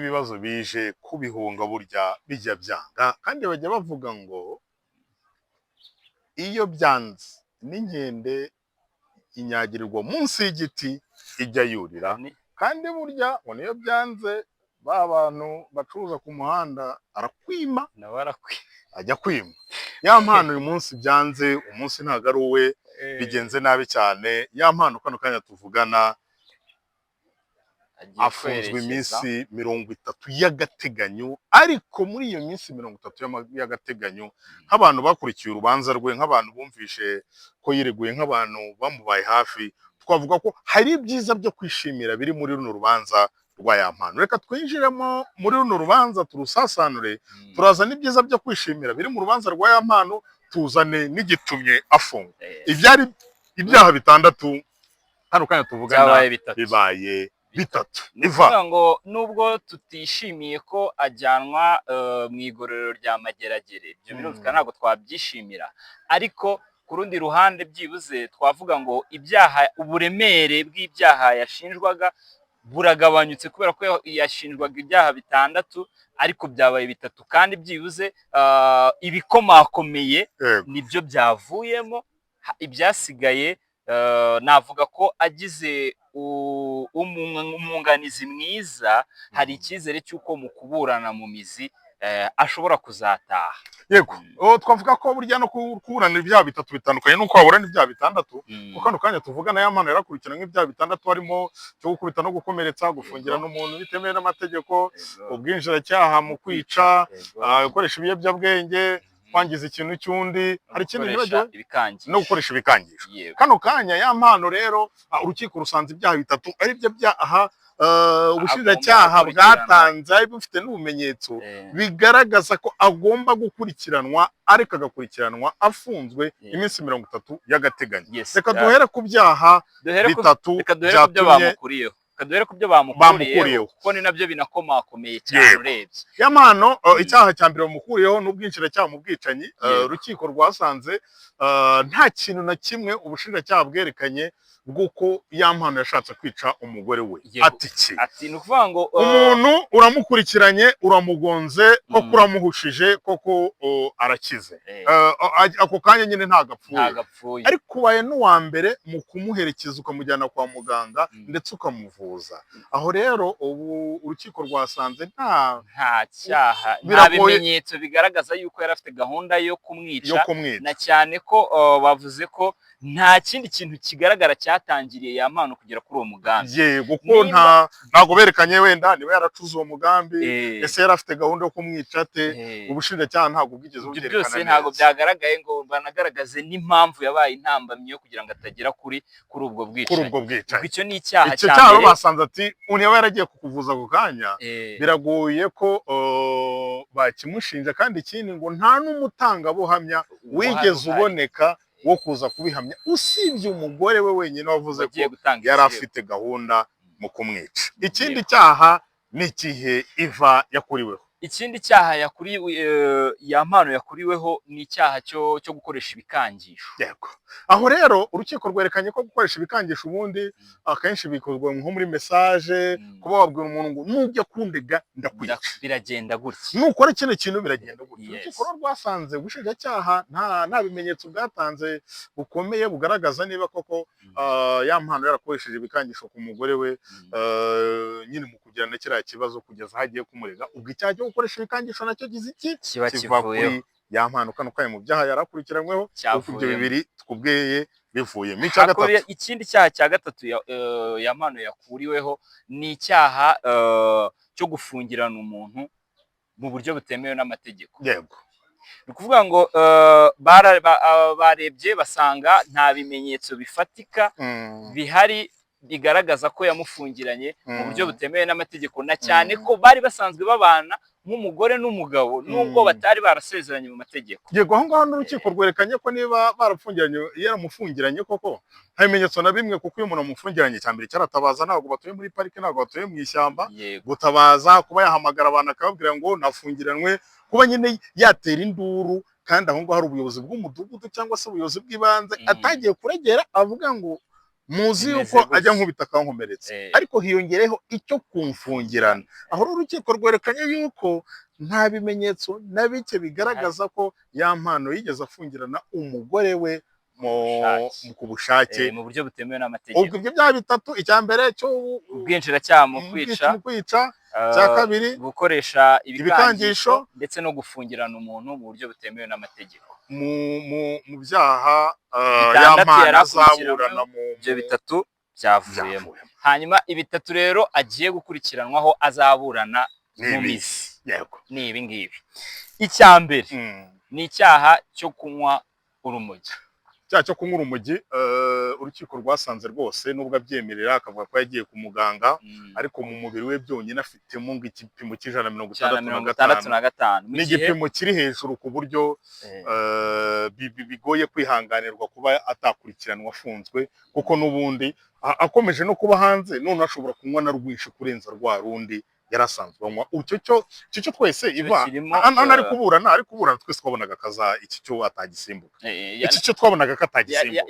ibibazo bije kubihunga burya bijya byanga kandi bajya bavuga ngo iyo byanze n'inkende inyagirirwa munsi y'igiti ijya yurira kandi burya ngo niyo byanze ba bantu bacuruza ku muhanda arakwima ajya kwima ya mpano uyu munsi byanze umunsi ntago ari uwe bigenze nabi cyane ya mpano kano kanya tuvugana afunzwe iminsi 30 y'agateganyo ariko muri iyo minsi 30 y'agateganyo nk'abantu bakurikiye urubanza rwe nk'abantu bumvishe ko yireguye nk'abantu bamubaye hafi twavuga ko hari ibyiza byo kwishimira biri muri runo rubanza rwa ya mpano reka twinjiremo muri runo rubanza turusasanure turazana ibyiza byo kwishimira biri mu rubanza rwa ya mpano tuzane n'igitumye afungwa ibyari ibyaha bitandatu hano kanya tuvugana bibaye bitatu nivuga ngo nubwo tutishimiye ko ajyanwa mu igororero rya Mageragere ibyo birumvikana ntabwo twabyishimira ariko ku rundi ruhande byibuze twavuga ngo ibyaha uburemere bw'ibyaha yashinjwaga buragabanyutse kubera ko yashinjwaga ibyaha bitandatu ariko byabaye bitatu kandi byibuze ibikomakomeye nibyo byavuyemo ibyasigaye navuga ko agize umwunganizi mwiza hari icyizere cy'uko mu kuburana mu mizi ashobora kuzataha yego twavuga ko burya no kuburana ibyaha bitatu bitandukanye nuko waburana ibyaha bitandatu kuko kano kanya tuvugana ya mpano yarakurikirana nk'ibyaha bitandatu harimo cyo gukubita no gukomeretsa gufungira n'umuntu bitemewe n'amategeko ubwinjiracyaha mu kwica gukoresha ibiyobyabwenge kwangiza ikintu cy'undi hari ikindi no gukoresha ibikangisho kano kanya ya mpano rero urukiko rusanze ibyaha bitatu ari byo byaha ubushinjacyaha bwatanze bufite n'ubumenyetso bigaragaza ko agomba gukurikiranwa ariko agakurikiranwa afunzwe iminsi 30 y'agateganyo reka duhere ku byaha bitatu byatumye kaduhere ku byo bamukuriyeho kuko ni nabyo binakomakomeye cyane urebye ya mpano icyaha cya mbere bamukuriyeho n'ubwinjiracyaha mu bwicanyi urukiko rwasanze nta kintu na kimwe ubushinjacyaha bwerekanye bw'uko ya mpano yashatse kwica umugore we ati ni ukuvuga ngo umuntu uramukurikiranye uramugonze koko uramuhushije koko arakize ako kanya nyine ntagapfuye ariko ubaye n'uwa mbere mu kumuherekeza ukamujyana kwa muganga ndetse ukamuvuza aho rero ubu urukiko rwasanze nta cyaha nta bimenyetso bigaragaza yuko yari afite gahunda yo kumwica na cyane ko bavuze ko nta kindi kintu kigaragara cyatangiriye ya mpano kugera kuri uwo mugambi yego ko ntago berekanye wenda niba yaracuze uwo mugambi ese yari afite gahunda yo kumwica ate ubushinjacyaha ntabwo bwigeze bwerekana byose ntabwo byagaragaye ngo banagaragaze n'impamvu yabaye intambamyi yo kugira ngo atagera kuri ubwo bwicanyi icyo ni icyaha cya mbere basanze ati umuntu yaba yaragiye kukuvuza ako kanya biragoye ko bakimushinja kandi ikindi ngo nta n'umutangabuhamya wigeze uboneka wo kuza kubihamya usibye umugore we wenyine wavuze ko yari afite gahunda mu kumwica ikindi cyaha ni ikihe Iva yakuriweho ikindi cyaha ya mpano yakuriweho ni icyaha cyo gukoresha ibikangisho yego aho rero urukiko rwerekanye ko gukoresha ibikangisho ubundi akenshi bikozwe nko muri message kuba wabwira umuntu ngo nujya kundega ndakwica biragenda gutya nukora kino kintu biragenda gutya urukiko rwasanze ubushinjacyaha nta bimenyetso bwatanze bukomeye bugaragaza niba koko ya mpano yarakoresheje ibikangisho ku mugore we nyine mu kugirana kiriya kibazo kugeza hagiye kumurega ubwo icyaha cyo gukoresha ibikangisho nacyo gize iki kiva kuri ya mpano kano kanya mu byaha yarakurikiranyweho ibyo bibiri twubweye bivuyemo icya gatatu ikindi cyaha cya gatatu ya mpano yakuriweho ni icyaha cyo gufungirana umuntu mu buryo butemewe n'amategeko yego ni ukuvuga ngo barebye basanga nta bimenyetso bifatika bihari bigaragaza ko yamufungiranye mu buryo butemewe n'amategeko na cyane ko bari basanzwe babana nk'umugore n'umugabo nubwo batari barasezeranye mu mategeko yego aho ngaho n'urukiko rwerekanye ko niba yaramufungiranye koko nta bimenyetso na bimwe kuko iyo umuntu amufungiranye cya mbere cyaratabaza ntabwo batuye muri parike ntabwo batuye mu ishyamba gutabaza kuba yahamagara abantu akababwira ngo nafungiranwe kuba nyine yatera induru kandi aho ngaho hari ubuyobozi bw'umudugudu cyangwa se ubuyobozi bw'ibanze atagiye kuregera avuga ngo muzi Bimeze yuko gutya. ajya nkubita akankomeretsa ariko hiyongereho icyo kumfungirana. Aho urukiko rwerekanye yuko nta bimenyetso na bike bigaragaza ko ya mpano yigeze afungirana umugore we ku bushake mu buryo butemewe n'amategeko. ubwo ibyo byaha bitatu, icya mbere cyo ubwinjiracyaha mu kwica, cya kabiri gukoresha ibikangisho ndetse no gufungirana umuntu mu buryo butemewe n'amategeko. mu byaha Bitandatu yari azaburana mu ibyo bitatu byavuyemo. Hanyuma ibitatu rero agiye gukurikiranwaho azaburana mu mizi ni ibi ngibi. Icya mbere ni icyaha cyo kunywa urumogi. Icyaha cyo kunywa urumogi urukiko rwasanze rwose nubwo abyemerera akavuga ko yagiye ku muganga ariko mu mubiri we byonyine afitemo ngo igipimo cy'165 ni igipimo kiri hejuru ku buryo bigoye kwihanganirwa kuba atakurikiranwa afunzwe, kuko n'ubundi akomeje no kuba hanze none ashobora kunywa na rwinshi kurenza rwa rundi yarasanzwe anywa. Icyo twese iva hano ari kuburana twese twabonaga kaza iki cyo atagisimbuka, iki cyo twabonaga ko atagisimbuka.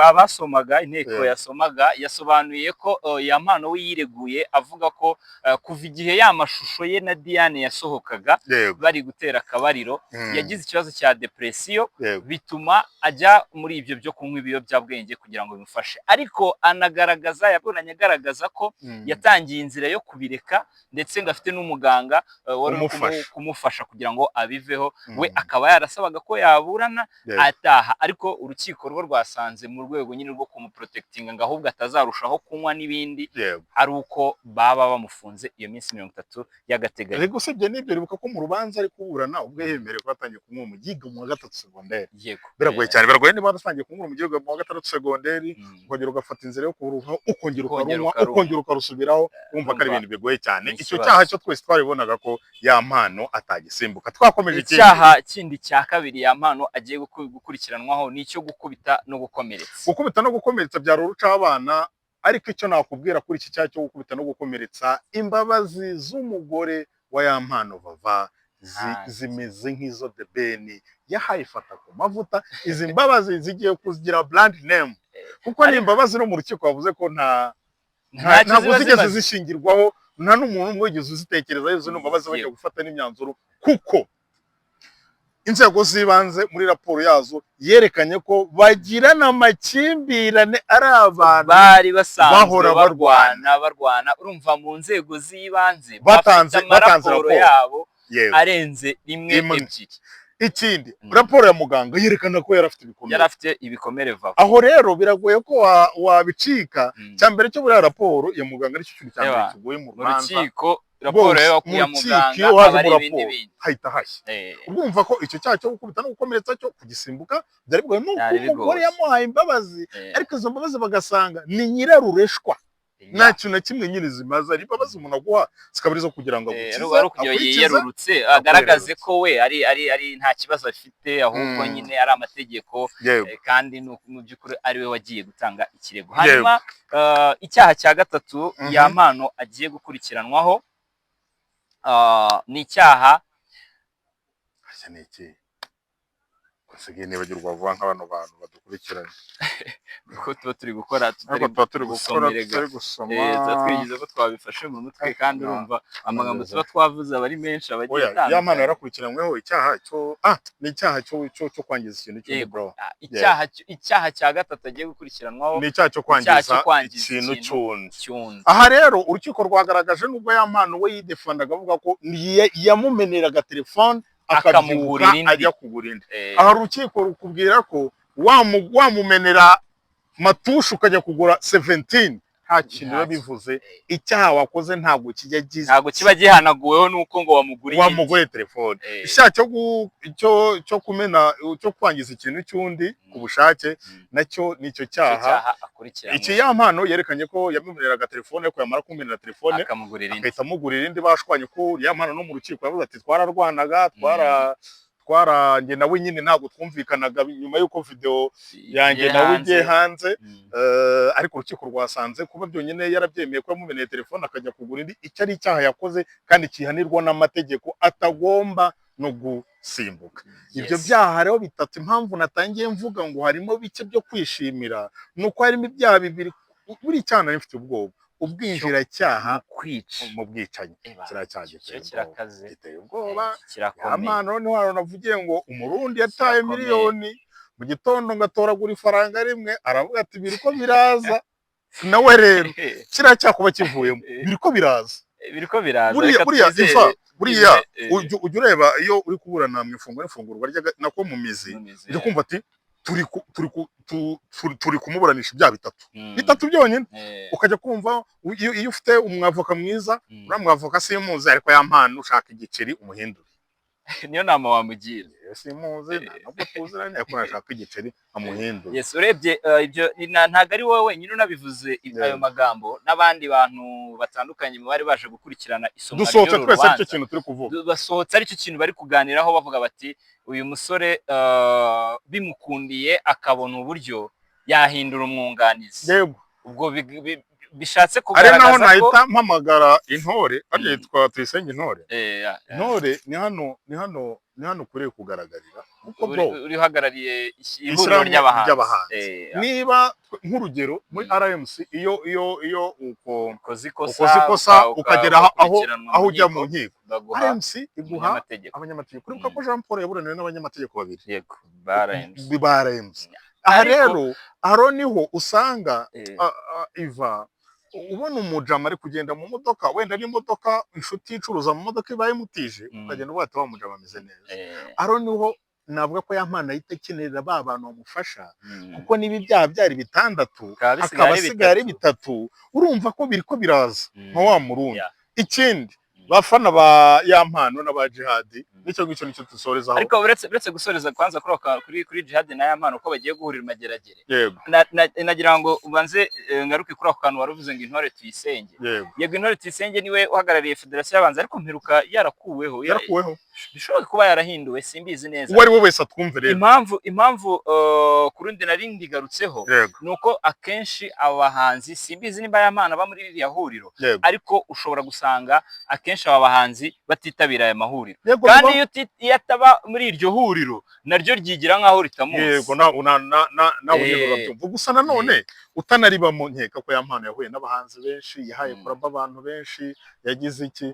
Abasomaga inteko yasobanuye ko ya mpano we yireguye avuga ko kuva igihe ya mashusho ye na Diane yasohokaga bari gutera akabariro yagize ikibazo cya depresiyo bituma ajya muri ibyo byo kunywa ibiyobyabwenge kugira ngo bimufashe, ariko yaburanye agaragaza ko yatangiye inzira yo kubireka ndetse ngo afite n'umuganga wari kumufasha kugira ngo abiveho. We akaba yarasabaga ko yaburana ataha, ariko urukiko rwo rwasanze mu rwego nyine rwo kumuprotectinga ngo ahubwo atazarushaho kunywa n'ibindi ari uko baba bamufunze iyo minsi 30 y'agateganyo. Ariko usibye n'ibyo ribuka ko mu rubanza ari kuburana ubwo yemerewe ko atangiye kunywa umugiga mu wa 3 segonderi. Biragoye cyane, biragoye niba atangiye kunywa umugiga mu wa 3 segonderi ukongera ugafata inzira yo kuruha ukongera ukarunywa ukongera ukarusubiraho, wumva ko ari ibintu bigoye cyane. Icyo cyaha cyo twese twaribonaga ko ya mpano atagisimbuka. Twakomeje icyaha kindi cya kabiri ya mpano agiye gukurikiranwaho ni icyo gukubita no gukomeretsa. Gukubita no gukomeretsa byari urucabana, ariko icyo nakubwira kuri iki cyaha cyo gukubita no gukomeretsa, imbabazi z'umugore wa ya mpano Vava zimeze nk'izo The Ben yahaye fata ku mavuta. Izi mbabazi zigiye kugira brand name, kuko ni imbabazi no mu rukiko bavuze ko ntabwo zigeze zishingirwaho, nta n'umuntu wigeze uzitekereza izo mbabazi bajya gufata n'imyanzuro, kuko inzego z'ibanze muri raporo yazo yerekanye ko bagirana amakimbirane ari abantu bari basanzwe barwana. Urumva mu nzego z'ibanze batanze raporo yabo arenze rimwe ebyiri. Ikindi raporo ya muganga yerekana ko yari afite ibikomere Vava. Aho rero biragoye ko wabicika. Cyambere cyo buri raporo ya muganga aricyo kintu cyambere kigoye mu rubanza. Raporo ya muganga abari ibindi bintu hahita hashya. Urumva ko icyo cyaha cyo gukubita no gukomeretsa cyo kugisimbuka byari bigoye, nuko umugore yamuhaye imbabazi ariko izo mbabazi bagasanga ni nyirarureshwa, nta kintu na kimwe nyine zimaze. Ari imbabazi umuntu aguha zikaba zo kugira ngo yerurutse agaragaze ko we ari nta kibazo afite, ahubwo nyine ari amategeko kandi mu by'ukuri ari we wagiye gutanga ikirego. Hanyuma icyaha cya gatatu ya mpano agiye gukurikiranwaho ni icyaha basigaye nibagirwa vuba nk'abantu badukurikiranye kuko tuba turi gukora tutari gusoma twigize ko twabifashe mu mutwe, kandi urumva amagambo tuba twavuze abari menshi abagiye atandukanye. Ya mpano yarakurikiranyweho icyaha cyo ni icyaha cyo kwangiza ikintu cy'undi. Icyaha cya gatatu agiye gukurikiranwaho ni icyaha cyo kwangiza ikintu cy'undi. Aha rero urukiko rwagaragaje nubwo ya mpano we yidefandaga avuga ko yamumeneraga telefone akabyuka ajya kugura indi. Aha urukiko rukubwira ko wamumenera matushu ukajya kugura 17 nta kintu biba bivuze. Icyaha wakoze ntabwo kiba gihanaguweho nuko ngo wamuguriye telefone. Icyaha cyo kumena cyo kwangiza ikintu cy'undi ku bushake nacyo nicyo cyaha. Iki ya mpano yerekanye ko yamumeneraga telefone, ko yamara kumenera telefone akahita amugurira indi. Bashwanye ko ya mpano no mu rukiko yavuze ati twararwanaga twaranjye nawe nyine ntabwo twumvikanaga nyuma y'uko video yanjye nawe igiye hanze. Ariko urukiko rwasanze kuba byonyine yarabyemeye ko yamumeneye telefone akajya kugura indi icyo ari icyaha yakoze kandi kihanirwa n'amategeko, atagomba no gusimbuka. Ibyo byaha rero bitatu, impamvu natangiye mvuga ngo harimo bike byo kwishimira nuko harimo ibyaha bibiri buri cyana rifite ubwoba: ubwinjiracyaha mu bwicanyi. Giteye ubwoba. Amano niho navugiye ngo umurundi yataye miliyoni mu gitondo ngatoragura ifaranga rimwe, aravuga ati biriko biraza. Nawe rero kiriya cyakuba kivuyemo biriko biraza. Buriya ujya ureba iyo uri kuburana mu ifungurwa nako mu mizi, ujya kumva ati turi kumuburanisha ibyaha bitatu byonyine. Ukajya kumva iyo ufite umwavoka mwiza, uriya mwavoka simuzi, ariko ya mpano ushaka igiceri umuhindure. Niyo nama wamugira. Simuzi ntabwo tuziranye, ariko nashaka igiceri amuhindure. Yes, urebye ibyo ntago ari wowe wenyine unabivuze ayo magambo, n'abandi bantu batandukanye bari baje gukurikirana isomwa dusohotse twese aricyo kintu turi kuvuga. Basohotse aricyo kintu bari kuganiraho, bavuga bati uyu musore bimukundiye akabona uburyo yahindura umwunganizi. Yego, ubwo bishatse kugaragaza ko ari naho nahita mpamagara intore, ari yitwa Tuyisenge Intore. Intore ni hano kuriye kugaragarira uko uri hagarariye ihuriro ry'abahanzi. Niba nk'urugero muri RMC iyo ukoze ikosa ukagera aho ujya mu nkiko, RMC iguha abanyamategeko. Kuribuka ko Jean Paul yaburaniwe n'abanyamategeko babiri. Yego, RMC. Aha rero niho usanga iva ubona umujama ari kugenda mu modoka, wenda n'imodoka inshuti icuruza mu modoka ibaye mutije, ukagenda ubata wa mujama ameze neza. Niho navuga ko yampana yitekenerera ba bantu bamufasha, kuko niba ibyaha byari bitandatu akaba asigaye ari bitatu, urumva ko biriko biraza nka wa murundi. Ikindi bafana ba yampano n'aba jihadi, nicyo dusorezaho. Ariko uretse gusoreza kwanza kuri jihadi na yampano ko bagiye guhurira Mageragere. Yego, nagira ngo ubanze ngaruke kuri ako kantu waruvuze ngo Intore Tuyisenge. Yego, Intore Tuyisenge niwe uhagarariye Federasiyo y'Abanzi, ariko mperuka yarakuweho. Bishobora kuba yarahinduwe, simbizi neza. Uwo ari we wese atwumve rero. Impamvu kurundi nari ndigarutseho nuko akenshi abahanzi, simbizi nimba yampano ba muri iriya huriro, ariko ushobora gusanga akenshi aba bahanzi batitabira aya mahuriro. Kandi iyo ataba muri iryo huriro naryo ryigira nkaho ritamuzi. Yego, nawe urabyumva. Gusa nanone utanaribamo, nkeka ko yampano yahuye n'abahanzi benshi, yahaye kuraba abantu benshi, yagize iki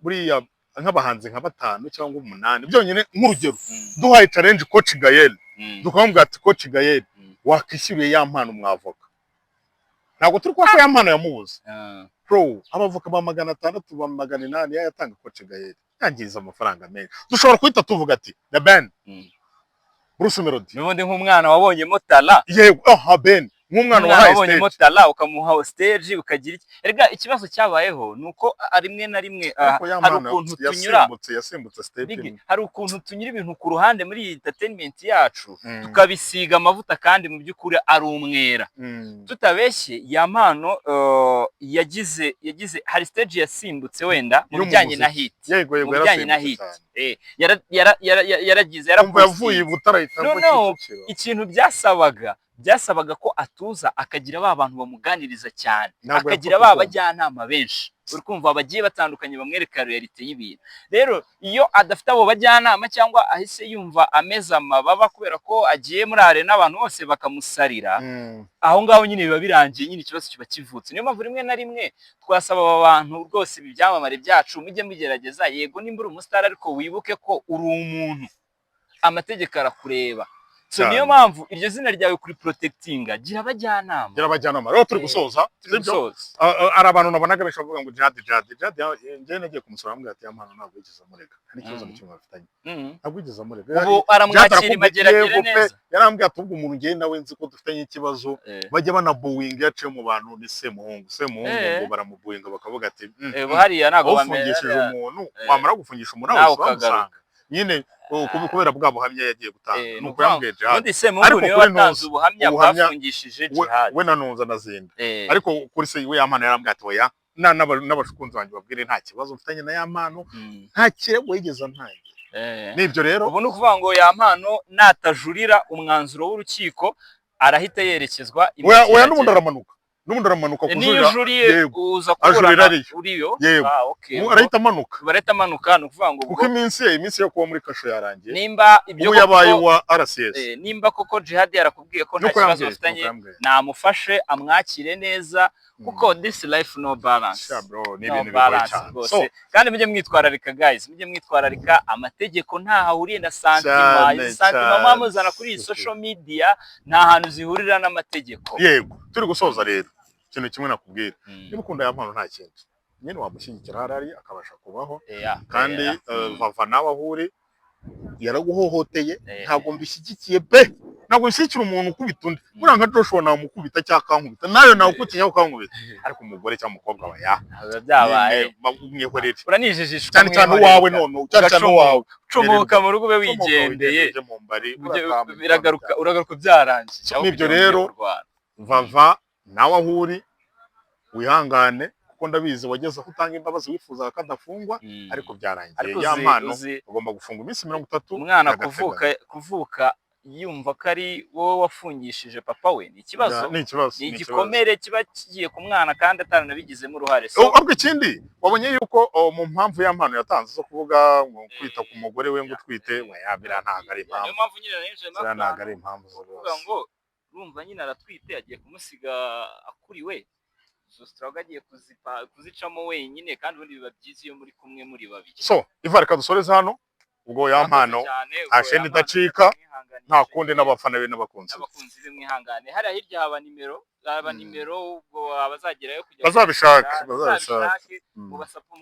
buriya nk'abahanzi nka 5 cyangwa 8 byonyine. Nk'urugero duhaye challenge Coach Gael, dukamubwira ati Coach Gael wakishyuriye yampano umwavoka, ntabwo turi kwa yampano yamubuze. Abavoka ba 600 ba 800 yatanga Coach Gael, yangiza amafaranga menshi. Dushobora kwita tuvuga ati The Ben, Bruce Melody, n'ubundi nk'umwana wabonye motala. Yego, Ben nk'umwana wabonye motala ukamuha stage ukagira iki. Erega ikibazo cyabayeho nuko rimwe na rimwe hari ukuntu tunyura yasimbutse stage, hari ukuntu tunyura ibintu ku ruhande muri entertainment yacu tukabisiga amavuta, kandi mu by'ukuri ari umwera. Tutabeshye, yampano yagize hari stage yasimbutse wenda mu bijyanye na hit. Yego, mu bijyanye na hit. Yaragize yavuye Butarahita. No, ikintu byasabaga ko atuza akagira ba bantu bamuganiriza cyane, akagira ba bajyanama benshi, uri kumva bagiye batandukanye bamwereka reality y'ibintu. Rero iyo adafite abo bajyanama cyangwa ahise yumva ameza amababa kubera ko agiye muri arena abantu bose bakamusarira, aho ngaho nyine biba birangiye, nyine ikibazo kiba kivutse. Niyo mpamvu rimwe na rimwe twasaba aba bantu rwose ibi byamamare byacu mujye mugerageza. Yego, nimba uri umustar, ariko wibuke ko uri umuntu, amategeko arakureba. So niyo mpamvu iryo zina ryawe kuri protectinga, gira abajyanama. Rero turi gusoza, ari abantu nabonaga benshi bavuga ngo jihad njye nagiye kumusura ambwira ati yampano ntabwo yigeze amurega, hari ikibazo n'ikimwe bafitanye, ntabwo yigeze amurega. Ubu aramwakira Mageragere neza. Yarambwiye ati ubwo umuntu ngiye nawe nzi ko dufitanye ikibazo, bajya banabuwinga yaciye mu bantu ni Semuhungu ngo baramubuwinga bakavuga ati hariya ntago bamufungishije umuntu, wamara gufungisha umuntu nawe usanga nyine kubera bwa buhamya yagiye gutanga. Nuko yambwiye jihad, undi Semuhungu niwe watanze ubuhamya bwafungishije jihad, we nanuza nazinda. Ariko kuri se we yampano yarambwiye ati oya, n'abashukunzi banjye babwire nta kibazo mfitanye na yampano, nta kirego yigeze ntangira. Nibyo rero ubu ni ukuvuga ngo yampano natajurira umwanzuro w'urukiko arahita yerekezwa oya n'ubundi aramanuka. n'ubundi aramanuka niyo ujuriye uza kubura uriyo okay arahita amanuka barahita amanuka no kuvuga ngo kuko iminsi yo kuba muri kasho yarangiye nimba ibyo yabaye wa RCS nimba koko Jihad yarakubwiye ko nta kibazo bafitanye namufashe amwakire neza kuko this life no balance bro ni ibintu bigoye cyane kandi mujye mwitwararika guys mujye mwitwararika amategeko nta hahuriye na santima mwamuzana kuri social media nta hantu zihurira n'amategeko yego turi gusoza rero ikintu kimwe nakubwira niba ukunda ya mpano nta kintu nyine wamushyigikira harari akabasha kubaho kandi vava nawe ahuri yaraguhohoteye ntabwo mbishyigikiye pe ntabwo nshyikira umuntu ukubita undi buriya nka Joshua namukubita cyangwa kankubita nayo nawe ukutiye ukankubita ariko umugore cyangwa umukobwa wa byabaye mwihorere uranijijishwa cyane cyane uwawe none cyane uwawe cumuka mu rugo be wigendeye uragaruka byarangiye nibyo rero vava nawe ahuri wihangane kuko ndabizi wageze aho utanga imbabazi wifuza kadafungwa ariko byarangiye ya mpano ugomba gufunga iminsi 30 umwana kuvuka yumva ko ari wowe wafungishije papa we ni ikibazo ni igikomere kiba kigiye ku mwana kandi ataranabigizemo uruhare ahubwo ikindi wabonye yuko mu mpamvu ya mpano yatanze zo kuvuga ngo kwita ku mugore we ngo utwite wayabira ntago ari impamvu niyo mpamvu nyine ntago ari impamvu kuvuga ngo urumva nyine aratwite agiye kumusiga akuriwe Strauga agiye kuzicamo wenyine kandi ubundi biba byiza iyo muri kumwe muri babiri so Ivar kadusoreza hano ubwo ya mpano asheni idacika nta kundi n'abafana be n'abakunzi be mwihangane hari hirya haba nimero ubwo abazagerayo kujya bazabishaka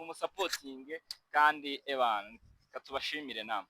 mu supporting kandi evan katubashimire namwe